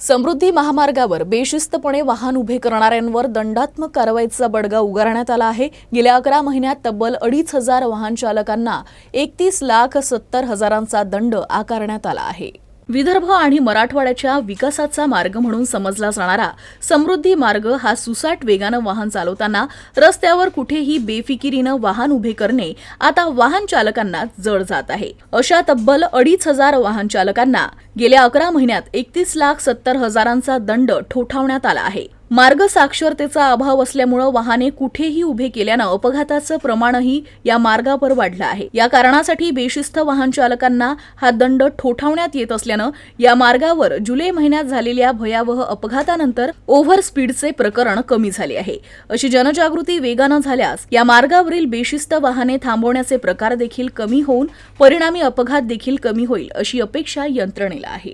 समृद्धी महामार्गावर बेशिस्तपणे वाहन उभे करणाऱ्यांवर दंडात्मक कारवाईचा बडगा उगारण्यात आला आहे। गेल्या 11 महिन्यात तब्बल 2,500 वाहन चालकांना 31,70,000चा दंड आकारण्यात आला आहे। विदर्भ आणि मराठवाड्याच्या विकासाचा मार्ग म्हणून समजला जाणारा समृद्धी मार्ग हा सुसाट वेगानं वाहन चालवताना रस्त्यावर कुठेही बेफिकिरीनं वाहन उभे करणे आता वाहन चालकांना जड जात आहे। अशा तब्बल 2,500 वाहन चालकांना गेल्या 11 महिन्यात 31,70,000चा दंड ठोठावण्यात आला आहे। मार्ग साक्षरतेचा अभाव असल्यामुळे वाहने कुठेही उभे केल्यानं अपघाताचं प्रमाणही या मार्गावर वाढलं आहे। या कारणासाठी बेशिस्त वाहन चालकांना हा दंड ठोठावण्यात येत असल्यानं या मार्गावर जुलै महिन्यात झालेल्या भयावह अपघातानंतर ओव्हर स्पीडचे प्रकरण कमी झाले आहे। अशी जनजागृती वेगानं झाल्यास या मार्गावरील बेशिस्त वाहने थांबवण्याचे प्रकार देखील कमी होऊन परिणामी अपघात देखील कमी होईल अशी अपेक्षा यंत्रणेला आहे।